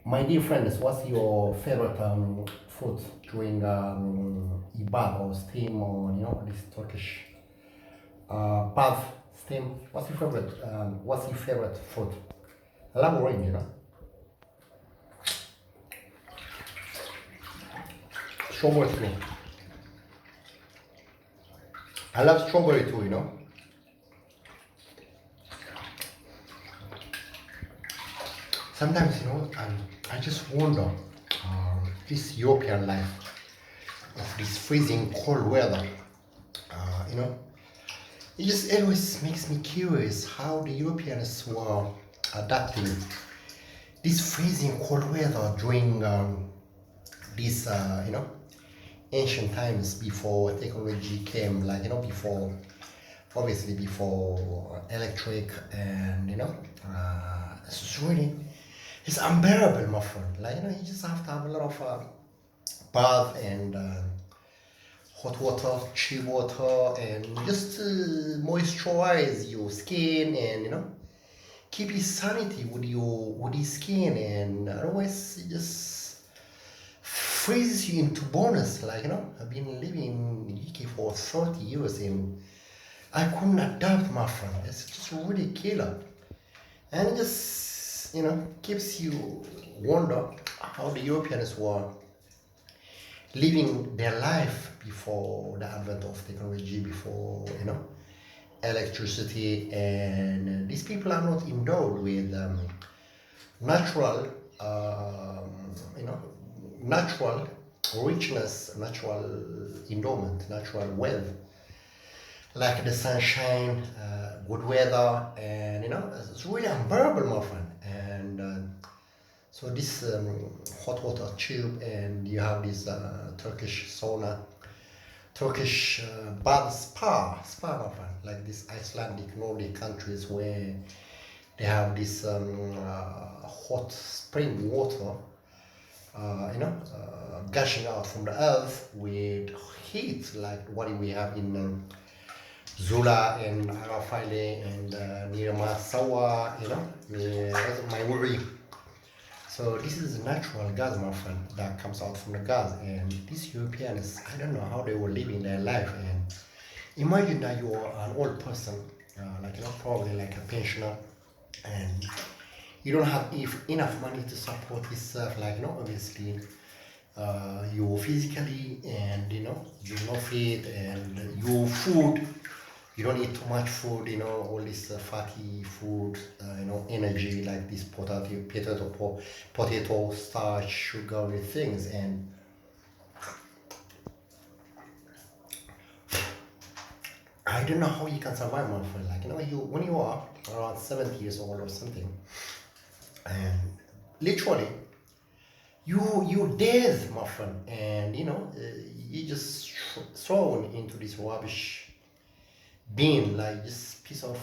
My dear friends, what's your favorite food during ibad or steam or this Turkish bath steam? What's your favorite food? I love orange. Strawberry too. I love strawberry too. Sometimes I just wonder this European life of this freezing cold weather. You know, it just always makes me curious how the Europeans were adapting this freezing cold weather during these ancient times before technology came, like before, obviously before electric, and it's really, it's unbearable, my friend. Like you just have to have a lot of bath and hot water, chill water, and just moisturize your skin, and keep your sanity with your skin, and otherwise it just freezes you into bonus. Like I've been living in UK for 30 years and I couldn't adapt, my friend. It's just really killer, and it just keeps you wonder how the Europeans were living their life before the advent of technology, before electricity, and these people are not endowed with natural, you know, natural richness, natural endowment, natural wealth, like the sunshine, good weather, and it's really unbearable, my friend. And so this hot water tube, and you have this Turkish sauna, Turkish bath spa, my friend, like this Icelandic, Nordic countries where they have this hot spring water, gushing out from the earth with heat, like what we have in Zula and Arafile and near Masawa, near Maimuri. So this is natural gas, my friend, that comes out from the gas. And these Europeans, I don't know how they were living their life. And imagine that you are an old person, probably like a pensioner, and you don't have enough money to support yourself, obviously you physically, and you're not fit, and your food, you don't eat too much food, all this fatty food, energy, like this potato, starch, sugary things. And I don't know how you can survive, my friend. When you are around 70 years old or something, and literally you dead, my friend, and you just thrown into this rubbish bin, like just piece of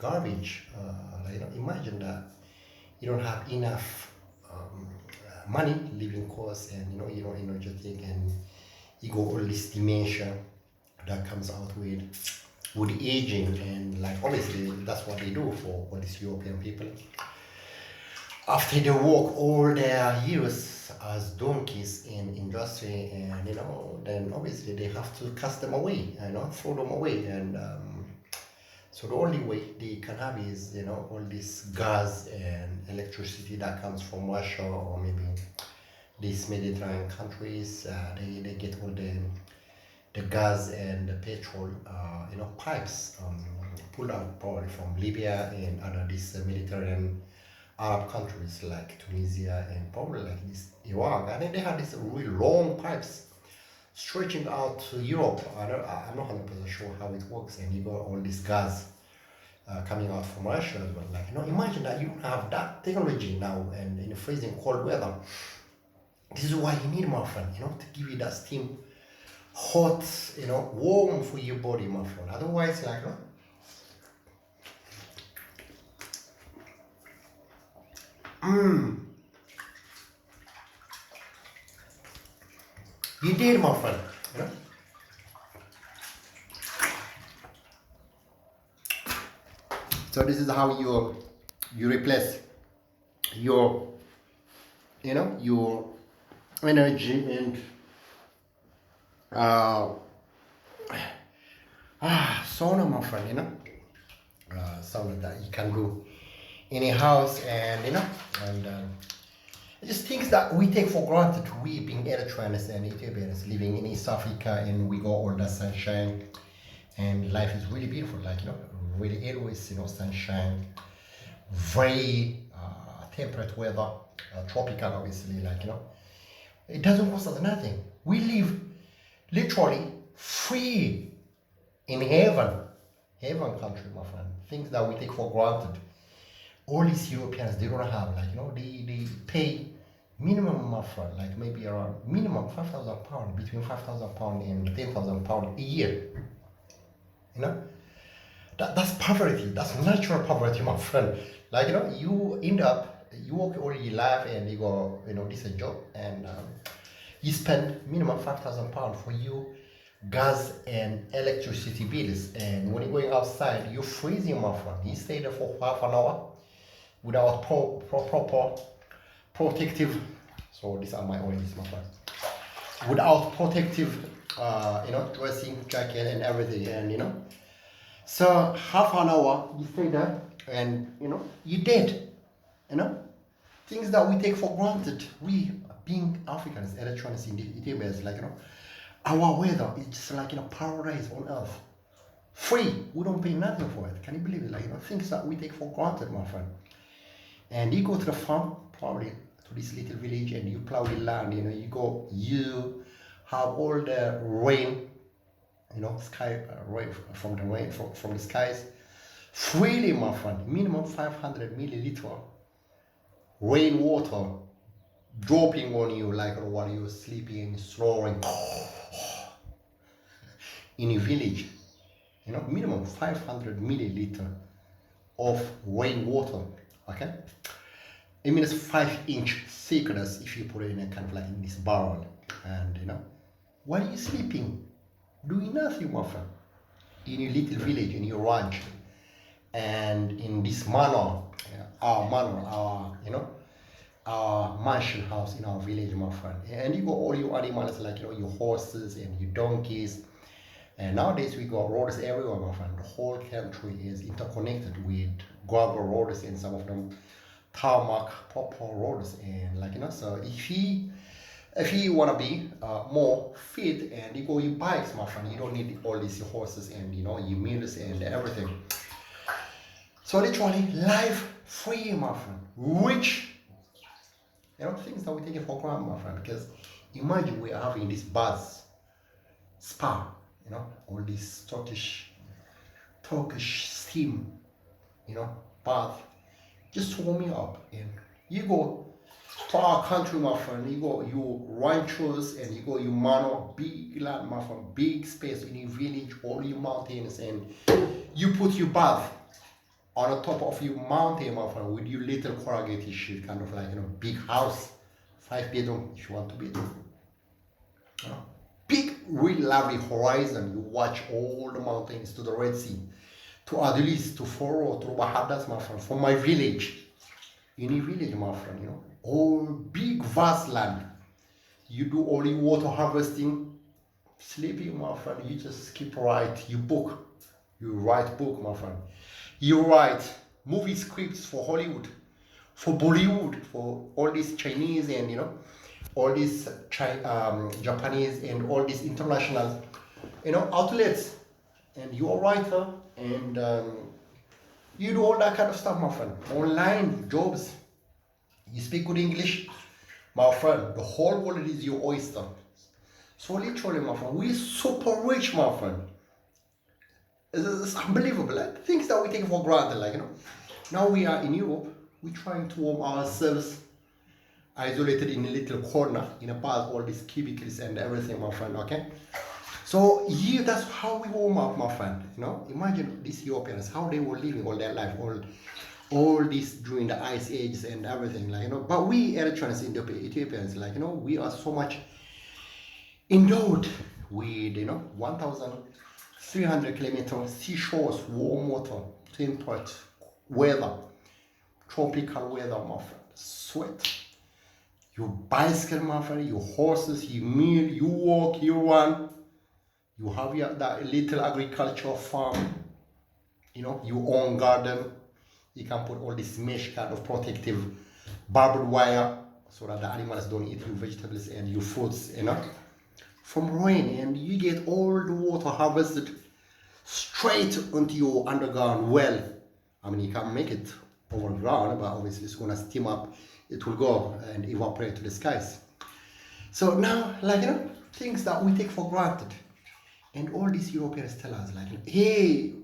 garbage. Imagine that you don't have enough money, living costs, and you're not energetic, and you go all this dementia that comes out with aging. And like obviously that's what they do for all these European people. After they work all their years as donkeys in industry, and then obviously they have to cast them away, throw them away. And so the only way they can have is all this gas and electricity that comes from Russia, or maybe these Mediterranean countries. They get all the gas and the petrol, pipes, pulled out probably from Libya and other these Mediterranean Arab countries like Tunisia, and probably like this Iraq. And then they have these really long pipes stretching out to Europe. I'm not 100% sure how it works, and you got all this gas coming out from Russia as well. Imagine that you have that technology now, and in the freezing cold weather. This is why you need, my friend, to give you that steam, hot, warm for your body, my friend. Otherwise, you did, my friend. So this is how you replace your your energy and uh, sauna, my friend, sauna that you can do in a house, and and just things that we take for granted. We being Eritreans and Ethiopians living in East Africa, and we go under sunshine, and life is really beautiful. Like really always sunshine, very temperate weather, tropical obviously. Like it doesn't cost us nothing. We live literally free in heaven country, my friend. Things that we take for granted. All these Europeans, they don't have, like they pay minimum, my friend, like maybe around minimum £5,000, between £5,000 and £10,000 a year. That's poverty. That's natural poverty, my friend. Like you end up, you work all your life and you go this is a job, and you spend minimum £5,000 for you gas and electricity bills, and when you're going outside you're freezing, my friend. You stay there for half an hour without proper protective, so these are my oranges, my friend, without protective dressing jacket and everything, and so half an hour you stay there, and you're dead. Things that we take for granted, we being Africans, Eritreans, Ethiopians, like our weather is just like paradise on earth, free. We don't pay nothing for it. Can you believe it? Like things that we take for granted, my friend. And you go to the farm, probably to this little village, and you plow the land. You have all the rain, sky rain from the skies freely, my friend. Minimum 500 milliliter rainwater dropping on you, like while you're sleeping and snoring in a village. Minimum 500 milliliter of rainwater. Okay, it means 5-inch thickness if you put it in a kind of like in this barrel, and while you're sleeping, doing nothing, my friend, in your little village, in your ranch, and in this manor, our mansion house in our village, my friend. And you got all your animals, like your horses and your donkeys. And nowadays we got roads everywhere, my friend. The whole country is interconnected with gravel roads, and some of them tarmac proper roads, and so if you want to be more fit, and you go your bikes, my friend, you don't need all these horses and your mules and everything. So literally life free, my friend, rich. Things that we take it for granted, my friend, because imagine we are having this bath, spa, all this Turkish steam, bath, just warming up. And you go to our country, my friend, you go your ranchers, and you go your manor, big land, my friend, big space in your village, all your mountains, and you put your bath on the top of your mountain, my friend, with your little corrugated shit, kind of like big house, 5-bedroom if you want to be. Big, really lovely horizon. You watch all the mountains to the Red Sea, to Adulis, to Foro, to Bahadas, my friend, from my village. In a village, my friend, all big vast land. You do all your water harvesting, sleeping, my friend. You just keep write your book. You write book, my friend. You write movie scripts for Hollywood, for Bollywood, for all these Chinese and all these Japanese and all these international outlets, and you're a writer, and you do all that kind of stuff, my friend. Online jobs, you speak good English, my friend, the whole world is your oyster. So literally, my friend, we're super rich, my friend. It's unbelievable, like things that we take for granted, now we are in Europe, we're trying to warm ourselves isolated in a little corner in a bath, all these cubicles and everything, my friend. Okay, so that's how we warm up, my friend. Imagine these Europeans, how they were living all their life, all this during the ice ages and everything, but we Eritreans, Ethiopians, we are so much endowed with 1,300 kilometers seashores, warm water, temperate weather, tropical weather, my friend. Sweat. your bicycle, my friend, your horses, you meal, you walk, you run. You have that little agricultural farm, your own garden. You can put all this mesh kind of protective barbed wire so that the animals don't eat your vegetables and your fruits, from rain, and you get all the water harvested straight onto your underground well. I mean, you can make it overground, but obviously it's gonna steam up. It will go and evaporate to the skies. So now, things that we take for granted, and all these Europeans tell us, hey,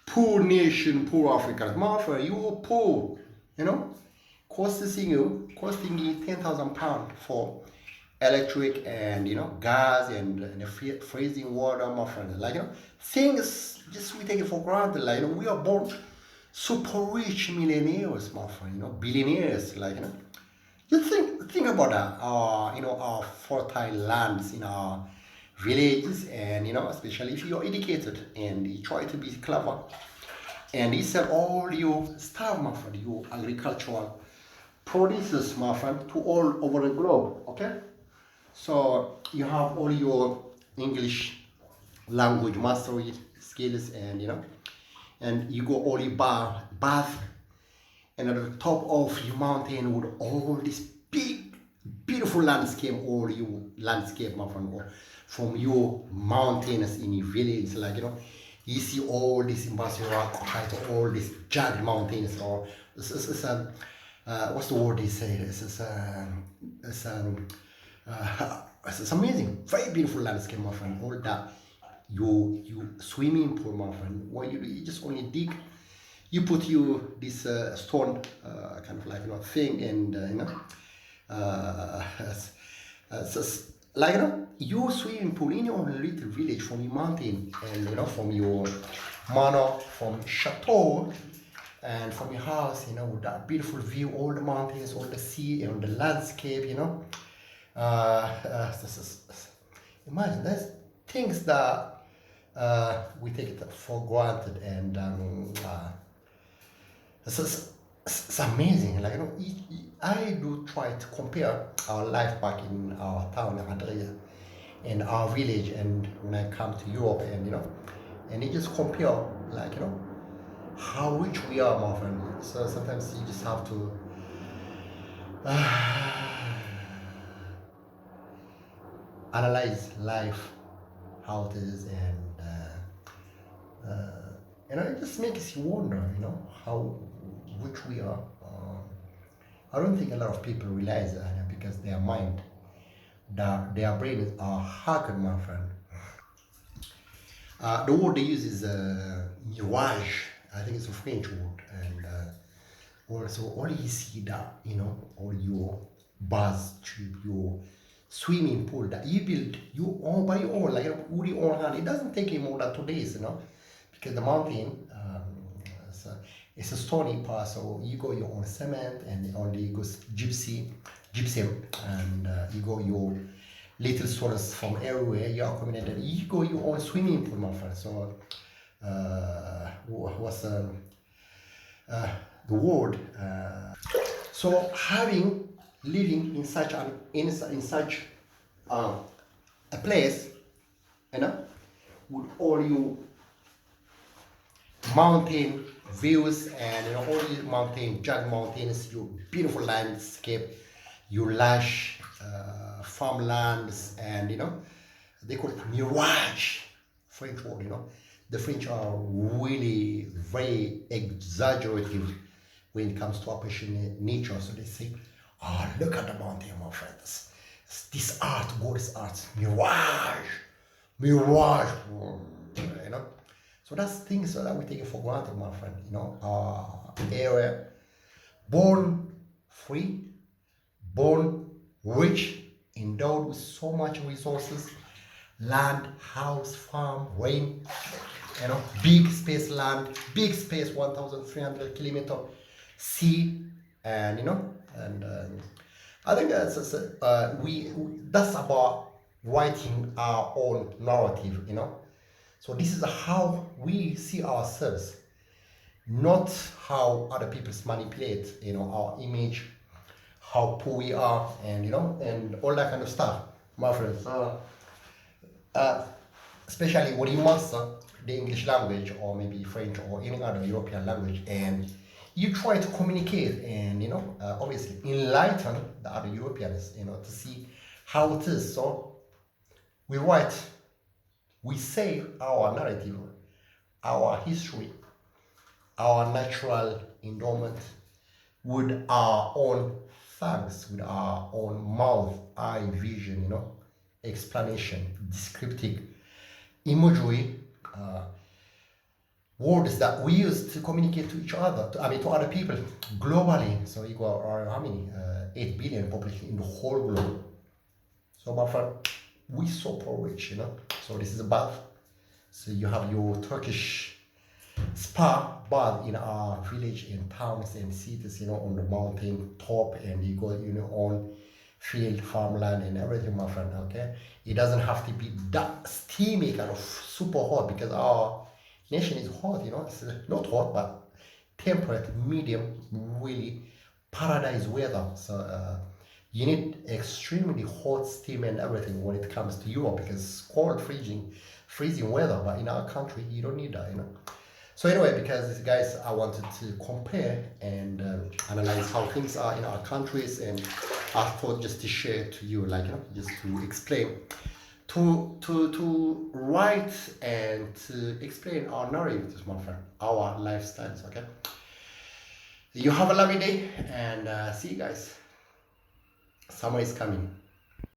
poor nation, poor Africans, my friend, you are poor, costing you 10,000 pounds for electric and gas and freezing water, my friend. Things just we take it for granted. We are born super rich millionaires, my friend. Billionaires. You think about that. Our fertile lands in our villages, and especially if you're educated and you try to be clever, and you sell all your stuff, my friend, your agricultural produces, my friend, to all over the globe. Okay. So you have all your English language mastery skills, and you go all your bath, and at the top of your mountain with all this big, beautiful landscape, all your landscape, my friend, or from your mountains in your village, you see all this massive rock height, all these jagged mountains, or what's the word they say? It's amazing, very beautiful landscape, my friend. All that you swimming pool, my friend. What you do, you just only dig. You put this stone kind of thing, and you swimming pool in your own little village from your mountain, and from your manor, from chateau, and from your house, with that beautiful view, all the mountains, all the sea, and the landscape, imagine there's things that we take it for granted, and it's amazing. I do try to compare our life back in our town, Andrea, in our village, and when I come to Europe, and you just compare, how rich we are, my friend. So sometimes you just have to analyze life, how it is, and it just makes you wonder, how rich we are. I don't think a lot of people realize that, because their mind, their brains are hacked, my friend. The word they use is mirage. I think it's a French word, and also all you see that, all your bus tube, your swimming pool that you build you all by your own, with your own hand. It doesn't take you more than 2 days, because the mountain, it's a stony part, so you go your own cement, and only goes gypsum, and you go your little sources from everywhere. You accumulated. You go your own swimming pool, my friend. So what's the word? So living in such a place, with all your mountain views, and all these jagged mountains, your beautiful landscape, your lush farmlands, and they call it mirage, French word. The French are really very exaggerative when it comes to appreciating nature. So they say, "Oh, look at the mountain, my friends. This art, God's art, mirage." So that's things that we take for granted, my friend. Our area, born free, born rich, endowed with so much resources, land, house, farm, rain, big space land, big space, 1,300 kilometer sea, and I think that's about writing our own narrative. So this is how we see ourselves, not how other people manipulate, our image, how poor we are, and and all that kind of stuff, my friends. Especially when you master the English language or maybe French or any other European language, and you try to communicate and obviously enlighten the other Europeans, to see how it is. So we write, we say our narrative, our history, our natural endowment with our own thanks, with our own mouth, eye, vision, explanation, descriptive imagery, words that we use to communicate to each other, to other people globally. So you got how many? 8 billion population in the whole globe. So, my friend, we super rich, So this is a bath. So you have your Turkish spa bath in our village and towns and cities, on the mountain top, and you go, on field, farmland, and everything, my friend. Okay, it doesn't have to be that steamy kind of super hot, because our nation is hot, it's not hot but temperate, medium, really paradise weather. So you need extremely hot steam and everything when it comes to Europe, because it's cold, freezing weather. But in our country, you don't need that. So anyway, because guys, I wanted to compare and analyze how things are in our countries, and I thought just to share to you, just to explain, to write and to explain our narratives, my friend, our lifestyles. Okay. You have a lovely day, and see you guys. Summer is coming.